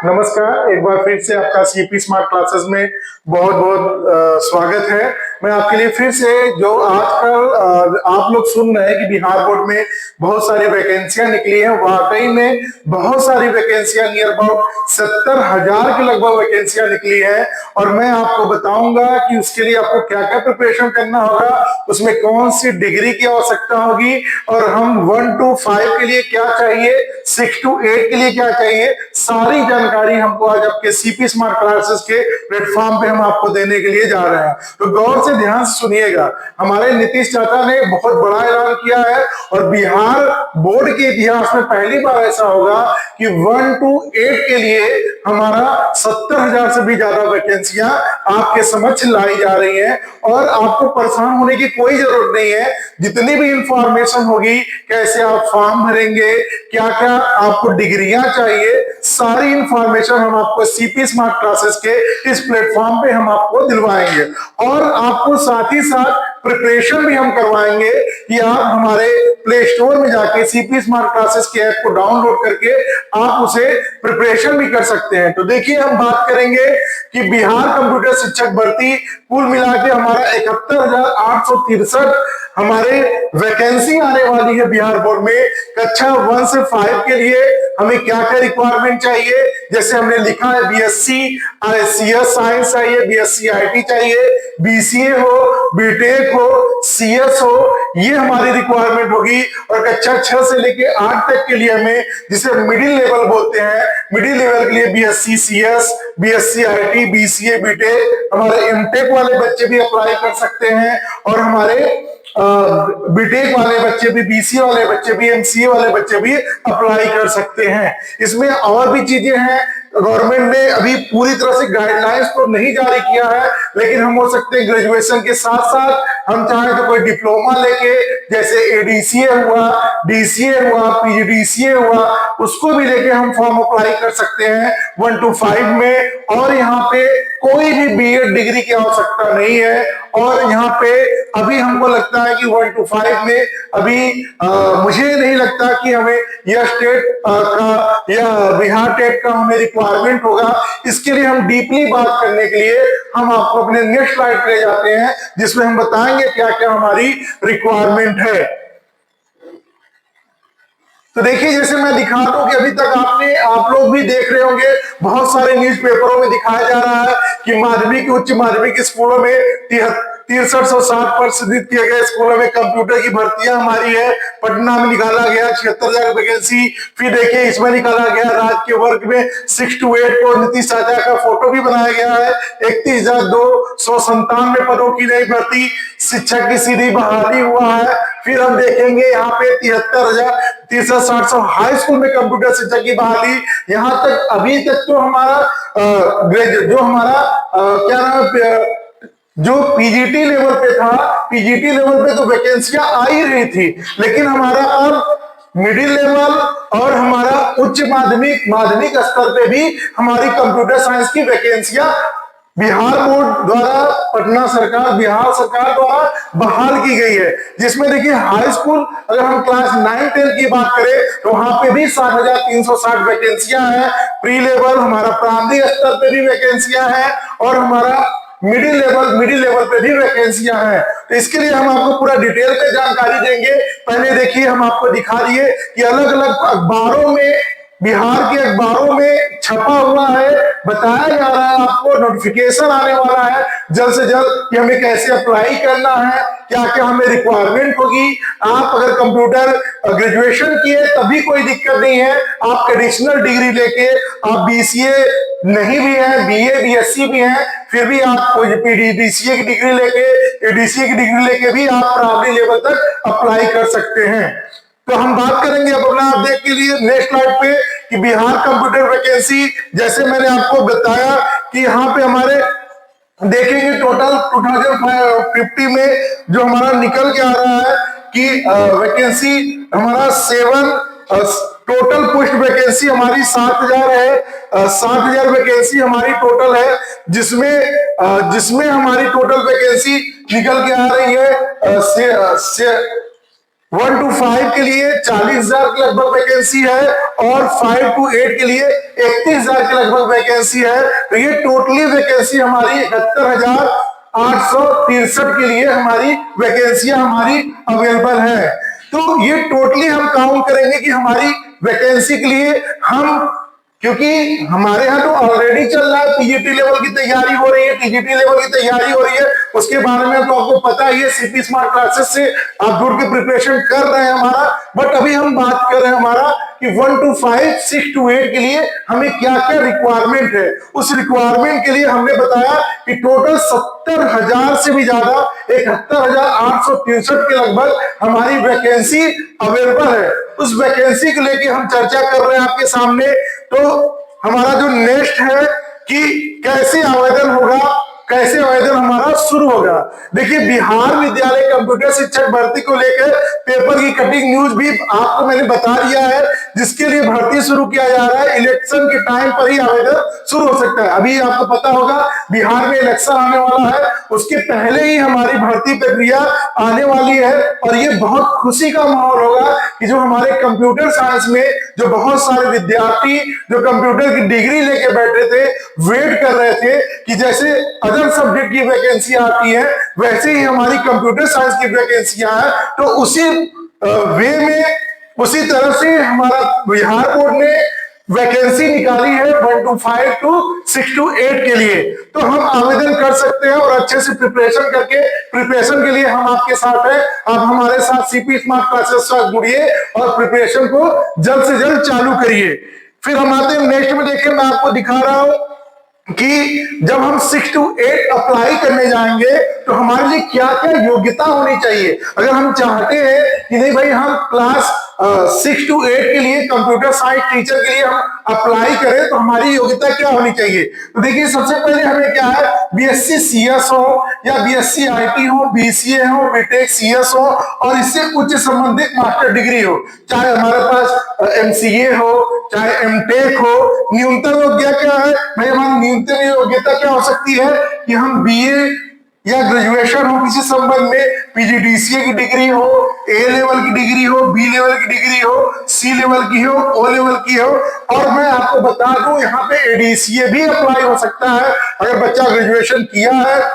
नमस्कार, एक बार फिर से आपका सीपी स्मार्ट क्लासेस में बहुत बहुत स्वागत है। मैं आपके लिए फिर से जो आजकल आप लोग सुन रहे हैं कि बिहार बोर्ड में बहुत सारी वैकेंसियां निकली हैं, वाकई में बहुत सारी वैकेंसियां, नियर अबाउट 70,000 के लगभग वैकेंसियां निकली है। और मैं आपको बताऊंगा कि उसके लिए आपको क्या क्या प्रिपरेशन करना होगा, उसमें कौन सी डिग्री की आवश्यकता होगी, और हम 1 to 5 के लिए क्या चाहिए, 6 to 8 के लिए क्या चाहिए, सारी जानकारी हमको आज आपके सीपी स्मार्ट क्लासेस के प्लेटफॉर्म पे हम आपको देने के लिए जा रहे हैं। तो गौर से ध्यान से सुनिएगा। हमारे नीतीश चाचा ने बहुत बड़ा ऐलान किया है और बिहार बोर्ड के इतिहास में पहली बार ऐसा होगा कि 1 to 8 के लिए हमारा 70,000 से भी ज्यादा वैकेंसियां आपके समक्ष लाई जा रही हैं। और आपको परेशान होने की कोई जरूरत नहीं है। जितनी भी इंफॉर्मेशन होगी, कैसे आप फॉर्म भरेंगे, क्या क्या आपको डिग्रियां चाहिए, सारी इंफॉर्मेशन हम आपको सीपी स्मार्ट क्लासेस के इस प्लेटफॉर्म पे हम आपको दिलवाएंगे। और आपको साथ ही साथ प्रिपरेशन भी हम करवाएंगे कि आप हमारे प्ले स्टोर में जाके सीपी स्मार्ट क्लासेस के ऐप को डाउनलोड करके आप उसे प्रिपरेशन भी कर सकते हैं। तो देखिए, हम बात करेंगे कि बिहार कंप्यूटर शिक्षक भर्ती कुल मिला के हमारा 71,863 हमारे वैकेंसी आने वाली है बिहार बोर्ड में। कक्षा 1 से 5 के लिए हमें क्या क्या रिक्वायरमेंट चाहिए, जैसे हमने लिखा है बीएससी सीएस साइंस चाहिए, बीएससी आईटी चाहिए, बीसीए हो, बीटेक हो, सीएस हो, ये हमारी रिक्वायरमेंट होगी। और कक्षा 6 से लेके 8 तक के लिए हमें, जिसे मिडिल लेवल बोलते हैं, मिडिल लेवल के लिए BSc CS, BSc IT, BCA, BTech, हमारे एमटेक वाले बच्चे भी अप्लाई कर सकते हैं। और हमारे बीटेक वाले बच्चे भी, बीसीए वाले बच्चे भी, एमसीए वाले बच्चे भी अप्लाई कर सकते हैं। इसमें और भी चीजें हैं। गवर्नमेंट ने अभी पूरी तरह से गाइडलाइंस तो नहीं जारी किया है, लेकिन हम हो सकते हैं ग्रेजुएशन के साथ साथ हम चाहें तो कोई डिप्लोमा लेके, जैसे एडीसीए हुआ, डीसीए हुआ, पीजीडीसीए हुआ, उसको भी लेके हम फॉर्म अप्लाई कर सकते हैं 1 to 5 में। और यहाँ पे कोई भी बीएड डिग्री की आवश्यकता नहीं है। और यहाँ पे अभी हमको लगता है कि 1 to 5 में अभी मुझे नहीं लगता कि हमें यह स्टेट का या बिहार टेट का हमें रिक्वायरमेंट होगा। इसके लिए हम डीपली बात करने के लिए हम आपको अपने नेक्स्ट स्लाइड पे ले जाते हैं, जिसमें हम बताएंगे क्या क्या हमारी रिक्वायरमेंट है। तो देखिए, जैसे मैं दिखा दूं कि अभी तक आप लोग भी देख रहे होंगे, बहुत सारे न्यूज़पेपरों में दिखाया जा रहा है कि माध्यमिक उच्च माध्यमिक स्कूलों में 6360 पर सिद्धित किए गए स्कूलों में कंप्यूटर की भर्तियां हमारी है। पटना में निकाला गया 76,000 वैकेंसी। फिर देखिए, इसमें निकाला गया राज्य के वर्ग में 6 to 8 को नीतीश चाचा का फोटो भी बनाया गया है। 31,297 पदों की नई भर्ती, शिक्षक की सीधी बहाली हुआ है। फिर हम देखेंगे यहाँ पे 73,360 हाई स्कूल में कंप्यूटर शिक्षक की बहाली। यहाँ तक अभी तक तो हमारा क्या नाम है, जो पीजीटी लेवल पे था, पीजीटी लेवल पे तो वैकेंसियां आ ही रही थी, लेकिन हमारा अब मिडिल लेवल और हमारा उच्च माध्यमिक स्तर पे भी हमारी कंप्यूटर साइंस की वैकेंसियां बिहार बोर्ड द्वारा, पटना सरकार, बिहार सरकार द्वारा बहाल की गई है। जिसमें देखिए, हाई स्कूल अगर हम क्लास 9-10 की बात करें तो वहां पे भी 7,360 वैकेंसियां हैं। प्री लेवल हमारा प्राइमरी स्तर पे भी वैकेंसियां हैं, और हमारा मिडिल लेवल पे भी वैकेंसियां हैं। तो इसके लिए हम आपको पूरा डिटेल पे जानकारी देंगे। पहले देखिए, हम आपको दिखा दिए कि अलग अलग अखबारों में, बिहार के अखबारों में छपा हुआ है, बताया जा रहा है, आपको नोटिफिकेशन आने वाला है जल्द से जल्द कि हमें कैसे अप्लाई करना है, क्या क्या हमें रिक्वायरमेंट होगी। आप अगर कंप्यूटर ग्रेजुएशन किए तभी कोई दिक्कत नहीं है। आप एडिशनल डिग्री लेके, आप बीसीए नहीं भी है, बीए बीएससी भी है, फिर भी आप कोई पीडीसीए की डिग्री लेके, एडीसीए की डिग्री लेके भी आप प्राइमरी लेवल तक अप्लाई कर सकते हैं। तो हम बात करेंगे अब अपना अपडेट के लिए नेक्स्ट स्लाइड पे कि बिहार कंप्यूटर वैकेंसी, जैसे मैंने आपको बताया कि यहाँ पे हमारे देखेंगे टोटल 2050 में जो हमारा निकल के आ रहा है कि वैकेंसी हमारा 7 टोटल पोस्ट वैकेंसी हमारी 7,000 है। 7,000 वैकेंसी हमारी टोटल है, जिसमें हमारी टोटल वैकेंसी निकल के आ रही है 1 to 5 के लिए 40,000 के लगभग वैकेंसी है और 5 to 8 के लिए 31,000 के लगभग वैकेंसी है। तो ये टोटली वैकेंसी हमारी 71,863 के लिए हमारी वैकेंसियां हमारी अवेलेबल है। तो ये टोटली हम काउंट करेंगे कि हमारी वैकेंसी के लिए हम, क्योंकि हमारे यहाँ तो ऑलरेडी चल रहा है, पीजीटी लेवल की तैयारी हो रही है, टीजीटी लेवल की तैयारी हो रही है, उसके बारे में तो आपको पता ही है, सीपी स्मार्ट क्लासेस से आप जुड़ के प्रिपरेशन कर रहे हैं हमारा। बट अभी हम बात कर रहे हैं हमारा कि 1 to 5, 6 to 8 के लिए हमें क्या क्या रिक्वायरमेंट है। उस रिक्वायरमेंट के लिए हमने बताया कि टोटल 70,000 से भी ज्यादा 71,863 के लगभग हमारी वैकेंसी अवेलेबल है। उस वैकेंसी को लेके हम चर्चा कर रहे हैं आपके सामने। तो हमारा जो नेक्स्ट है कि कैसे आवेदन होगा, कैसे आवेदन हमारा शुरू होगा। देखिए, बिहार विद्यालय कंप्यूटर शिक्षक भर्ती को लेकर पेपर की कटिंग न्यूज भी आपको मैंने बता दिया है, जिसके लिए भर्ती शुरू किया जा रहा है। इलेक्शन के टाइम पर ही आवेदन शुरू हो सकता है। अभी आपको पता होगा बिहार में इलेक्शन आने वाला है, उसके पहले ही हमारी भर्ती प्रक्रिया आने वाली है। और ये बहुत खुशी का माहौल होगा कि जो हमारे कंप्यूटर साइंस में जो बहुत सारे विद्यार्थी जो कंप्यूटर की डिग्री लेके बैठे थे, वेट कर रहे थे कि जैसे अदर सब्जेक्ट की वैकेंसी आती है वैसे ही हमारी कंप्यूटर साइंस की वैकेंसियां हैं। तो उसी वे में, उसी तरह से हमारा बिहार बोर्ड ने वैकेंसी निकाली है 1 to 5 to 6 to 8 के लिए। तो हम आवेदन कर सकते हैं और अच्छे से प्रिपरेशन करके, प्रिपरेशन के लिए हम आपके साथ हैं। आप हमारे साथ सीपी स्मार्ट क्लासेस से जुड़िए और प्रिपरेशन को जल्द से जल्द चालू करिए। फिर हम आते हैं नेक्स्ट में। देखिए, मैं आपको दिखा रहा हूं कि जब हम 6 to 8 अप्लाई करने जाएंगे तो हमारे लिए क्या क्या योग्यता होनी चाहिए। अगर हम चाहते हैं कि नहीं भाई, हम क्लास 6 to 8 के लिए कंप्यूटर साइंस टीचर के लिए हम अप्लाई करें, तो हमारी योग्यता क्या होनी चाहिए। तो देखिए, सबसे पहले हमें क्या है, बीएससी सीएस हो या बीएससी आईटी हो, बीसीए हो, बीटेक सीएस हो और इससे उच्च संबंधित मास्टर डिग्री हो। चाहे हमारे पास एमसीए हो, चाहे एमटेक हो। न्यूनतम योग्यता क्या है भाई, हमारी न्यूनतम योग्यता क्या हो सकती है कि हम बीए या ग्रेजुएशन हो किसी संबंध में, पीजीडीसीए की डिग्री हो, ए लेवल की डिग्री हो, बी लेवल की डिग्री हो, सी लेवल की हो, ओ लेवल की हो। और मैं आपको बता दूं, यहाँ पे एडीसीए भी अप्लाई हो सकता है। अगर बच्चा ग्रेजुएशन किया है,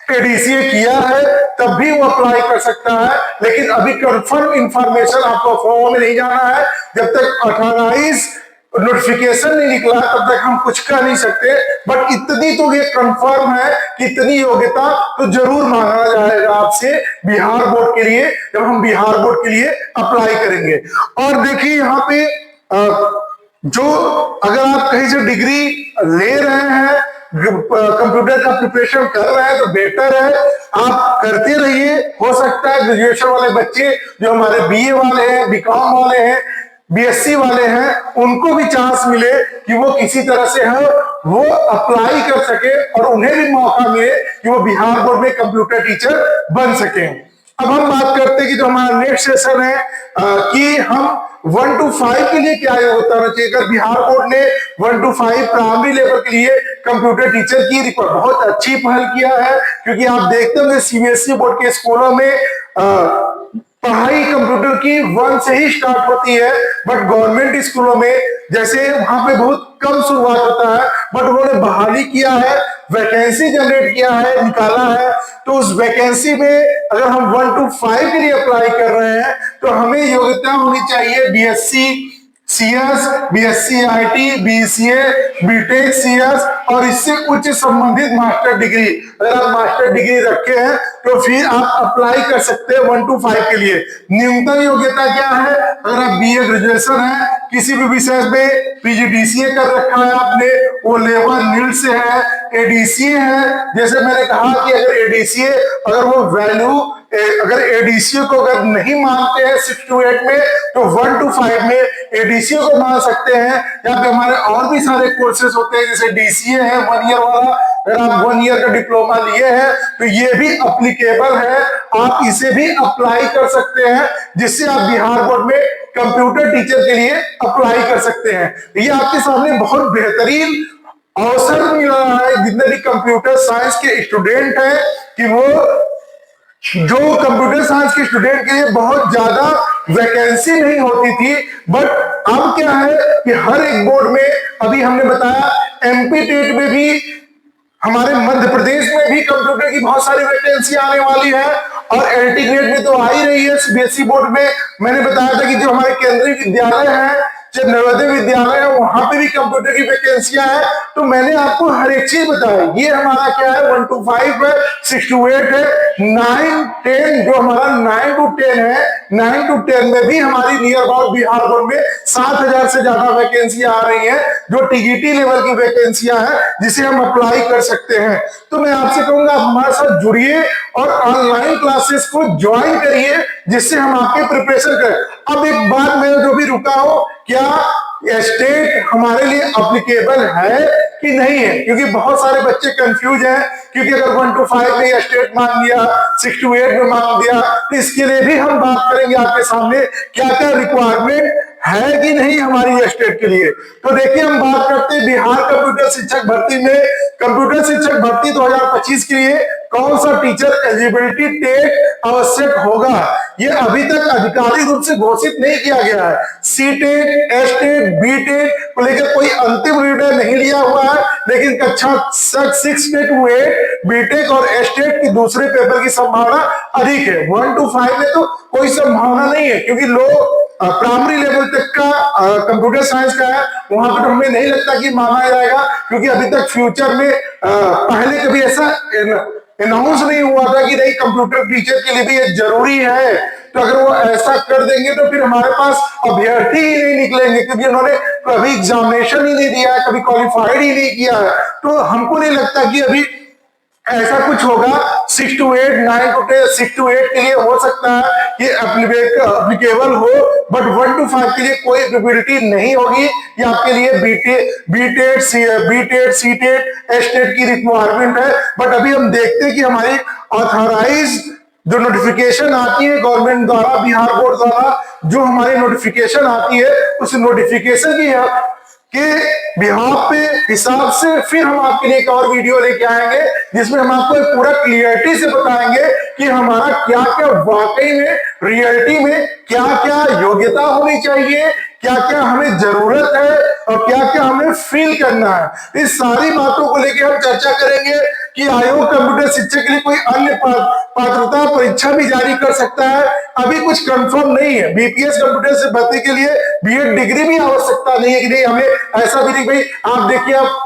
एडीसीए किया है, तब भी वो अप्लाई कर सकता है। लेकिन अभी कंफर्म इंफॉर्मेशन आपको फॉर्म में नहीं जाना है। जब तक 28 नोटिफिकेशन नहीं निकला तब तक हम कुछ कर नहीं सकते। बट इतनी तो ये कंफर्म है कि इतनी योग्यता तो जरूर मांगा जाएगा आपसे बिहार बोर्ड के लिए, जब हम बिहार बोर्ड के लिए अप्लाई करेंगे। और देखिए, यहाँ पे जो अगर आप कहीं से डिग्री ले रहे हैं, कंप्यूटर का प्रिपरेशन कर रहे हैं, तो बेटर है आप करते रहिए। हो सकता है ग्रेजुएशन वाले बच्चे जो हमारे बीए वाले हैं, बीकॉम वाले हैं, बीएससी वाले हैं, उनको भी चांस मिले कि वो किसी तरह से है वो अप्लाई कर सके और उन्हें भी मौका मिले कि वो बिहार बोर्ड में कंप्यूटर टीचर बन सके। अब हम बात करते हैं कि जो हमारा नेक्स्ट सेशन है कि हम 1 to 5 के लिए क्या होता है चाहिए। अगर बिहार बोर्ड ने 1 to 5 प्राइमरी लेवल के लिए कंप्यूटर टीचर की रिपोर्ट बहुत अच्छी पहल किया है, क्योंकि आप देखते होंगे सीबीएसई बोर्ड के स्कूलों में पढ़ाई कंप्यूटर की 1 से ही स्टार्ट होती है। बट गवर्नमेंट स्कूलों में जैसे वहां पे बहुत कम शुरुआत होता है, बट उन्होंने बहाली किया है, वैकेंसी जनरेट किया है, निकाला है। तो उस वैकेंसी में अगर हम 1 to 5 के लिए अप्लाई कर रहे हैं तो हमें योग्यता होनी चाहिए BSc CS, BSc IT, BCA, BTech CS और इससे उच्च संबंधित मास्टर डिग्री। अगर आप मास्टर डिग्री रखे हैं तो फिर आप अप्लाई कर सकते हैं 1 to 5 के लिए। न्यूनतम योग्यता क्या है, अगर आप बीए ग्रेजुएशन है, किसी भी विषय में पीजीडीसीए कर रखा है आपने, वो लेवल नील से है, एडीसीए है। जैसे मैंने कहा कि अगर एडीसीए अगर वो वैल्यू अगर एडीसीए को अगर नहीं मानते हैं 6 to 8 में, तो 1 to 5 में एडीसीए को मान सकते हैं। यहाँ पे हमारे और भी सारे कोर्सेज होते हैं, जैसे डीसीए है 1 ईयर वाला। अगर आप 1 ईयर का डिप्लोमा लिए हैं तो ये भी अप्लीकेबल है, आप इसे भी अप्लाई कर सकते हैं, जिससे आप बिहार बोर्ड में कंप्यूटर टीचर के लिए अप्लाई कर सकते हैं। ये आपके सामने बहुत बेहतरीन अवसर मिल रहा है जितने भी कंप्यूटर साइंस के स्टूडेंट हैं कि वो जो कंप्यूटर साइंस के स्टूडेंट के लिए बहुत ज्यादा वैकेंसी नहीं होती थी, बट अब क्या है कि हर एक बोर्ड में, अभी हमने बताया एमपी टेट में भी, हमारे मध्य प्रदेश में भी कंप्यूटर की बहुत सारी वैकेंसी आने वाली है, और एलटी ग्रेड में तो आ ही रही है। सीबीएसई बोर्ड में मैंने बताया था कि जो हमारे केंद्रीय विद्यालय है, चाहे नवोदय विद्यालय है, वहां पे भी कंप्यूटर की वैकेंसियां है। तो मैंने आपको हर एक चीज बताई। ये हमारा क्या है, 1 to 5 है, 6 to 8 है, 9, 10, जो हमारा 9 to 10 है, 9 to 10 में भी हमारी नियर अबाउट बिहार बोर्ड में 7,000 से ज्यादा वैकेंसियां आ रही हैं, जो टीजीटी लेवल की वैकेंसियां हैं, जिसे हम अप्लाई कर सकते हैं। तो मैं आपसे कहूंगा, आप हमारे साथ जुड़िए और ऑनलाइन क्लासेस को ज्वाइन करिए, जिससे हम आपके प्रिपरेशन करें। अब एक बात मैं जो भी रुका हूं, क्या स्टेट हमारे लिए अप्लीकेबल है कि नहीं है, क्योंकि बहुत सारे बच्चे कंफ्यूज हैं। क्योंकि अगर 1 to 5 में स्टेट मांग दिया, 6 to 8 में मांग दिया, तो इसके लिए भी हम बात करेंगे आपके सामने, क्या क्या रिक्वायरमेंट है कि नहीं हमारी स्टेट के लिए। तो देखिए, हम बात करते हैं बिहार कंप्यूटर शिक्षक भर्ती में। कंप्यूटर शिक्षक भर्ती 2025 के लिए कौन सा टीचर एलिजिबिलिटी टेट आवश्यक होगा, ये अभी तक आधिकारिक रूप से घोषित नहीं किया गया है। C TET, S TET, B TET को लेकर कोई अंतिम निर्णय नहीं लिया हुआ है, लेकिन कक्षा 6 to 8 बीटेक और एस टेट की दूसरे पेपर की संभावना अधिक है। 1 to 5 में तो कोई संभावना नहीं है, क्योंकि लोग प्राइमरी लेवल तक का कंप्यूटर साइंस का है, वहां पर तो हमें नहीं लगता कि माना जाएगा, क्योंकि अभी तक फ्यूचर में पहले कभी ऐसा अनाउंस नहीं हुआ था कि नहीं कंप्यूटर टीचर के लिए भी ये जरूरी है। तो अगर वो ऐसा कर देंगे तो फिर हमारे पास अभ्यर्थी ही नहीं निकलेंगे, क्योंकि उन्होंने कभी एग्जामिनेशन ही नहीं दिया है, कभी क्वालिफाइड ही नहीं किया है। तो हमको नहीं लगता कि अभी ऐसा कुछ होगा। 6 to 8, 9 to 10, 6 to 8 के लिए हो सकता है कि एप्लीकेबल हो, बट 1 to 5 के लिए कोई एलिजिबिलिटी नहीं होगी। ये आपके लिए बीटेट, सीटेट, एसटेट की रिक्वायरमेंट है। बट अभी हम देखते हैं कि हमारी ऑथराइज जो नोटिफिकेशन आती है गवर्नमेंट द्वारा, बिहार बोर्ड द्वारा जो हमारी नोटिफिकेशन आती है, उस नोटिफिकेशन की के बिहार पे हिसाब से फिर हम आपके लिए एक और वीडियो लेके आएंगे, जिसमें हम आपको पूरा क्लियरिटी से बताएंगे कि हमारा क्या क्या वाकई में रियलिटी में क्या क्या योग्यता होनी चाहिए, क्या क्या हमें जरूरत है और क्या क्या हमें फील करना है। इस सारी बातों को लेकर हम चर्चा करेंगे कि आयोग कंप्यूटर शिक्षा के लिए कोई अन्य पात्रता परीक्षा भी जारी कर सकता है। अभी कुछ कंफर्म नहीं है। बीपीएस कंप्यूटर से भर्ती के लिए बीएड डिग्री भी आवश्यकता नहीं है कि नहीं, हमें ऐसा भी नहीं। भाई आप देखिए, आप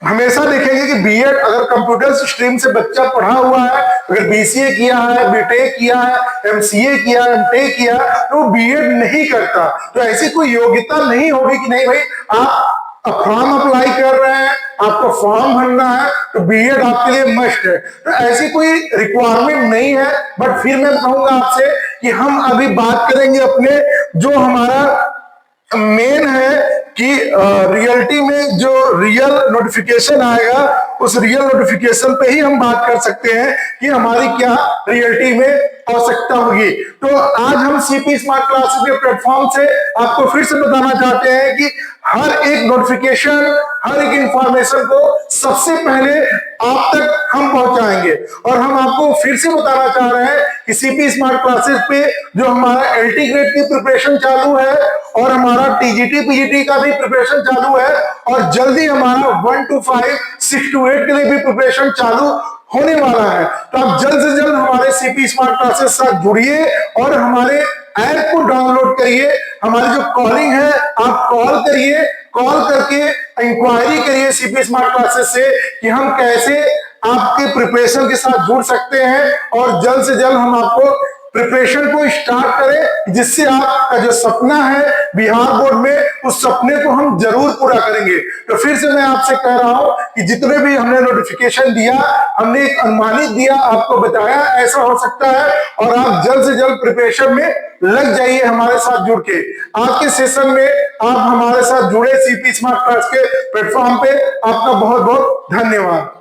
हमेशा देखेंगे कि बीएड अगर कंप्यूटर स्ट्रीम से बच्चा पढ़ा हुआ है, अगर बीसीए किया है, बीटेक किया है, एमसीए किया है, एमटेक किया, तो बीएड नहीं करता। तो ऐसी कोई योग्यता नहीं होगी कि नहीं भाई आप फॉर्म अप्लाई कर रहे हैं, आपको फॉर्म भरना है, तो बीएड आपके लिए मस्ट है। तो ऐसी कोई रिक्वायरमेंट नहीं है। बट फिर मैं कहूंगा आपसे कि हम अभी बात करेंगे अपने जो हमारा मेन है कि रियलिटी में जो रियल नोटिफिकेशन आएगा, उस रियल नोटिफिकेशन पे ही हम बात कर सकते हैं कि हमारी क्या रियलिटी में आवश्यकता होगी। तो आज हम सीपी स्मार्ट क्लासेस के प्लेटफॉर्म से आपको फिर से बताना चाहते हैं कि हर एक नोटिफिकेशन, हर एक इंफॉर्मेशन को सबसे पहले आप तक हम पहुंचाएंगे। और हम आपको फिर से बताना चाह रहे हैं कि सीपी स्मार्ट क्लासेस पे जो हमारा एलटी ग्रेड की प्रिपरेशन चालू है और हमारा टीजीटी पीजीटी का भी प्रिपरेशन चालू है, और जल्दी हमारा 1 to 5, 6 to 8 के लिए भी प्रिपरेशन चालू होने वाला है। तो आप जल्द से जल्द हमारे सीपी स्मार्ट क्लासेस साथ जुड़िए और हमारे ऐप को डाउनलोड करिए। हमारी जो कॉलिंग है, आप कॉल करिए, कॉल करके इंक्वायरी करिए सीपी स्मार्ट क्लासेस से कि हम कैसे आपके प्रिपरेशन के साथ जुड़ सकते हैं, और जल्द से जल्द हम आपको प्रिपरेशन को स्टार्ट करें, जिससे आपका जो सपना है बिहार बोर्ड में, उस सपने को हम जरूर पूरा करेंगे। तो फिर से मैं आपसे कह रहा हूं कि जितने भी हमने नोटिफिकेशन दिया, हमने एक अनुमानित दिया, आपको बताया ऐसा हो सकता है, और आप जल्द से जल्द प्रिपरेशन में लग जाइए हमारे साथ जुड़ के। आज के सेशन में आप हमारे साथ जुड़े सीपी स्मार्ट क्लास के प्लेटफॉर्म पे, आपका बहुत बहुत धन्यवाद।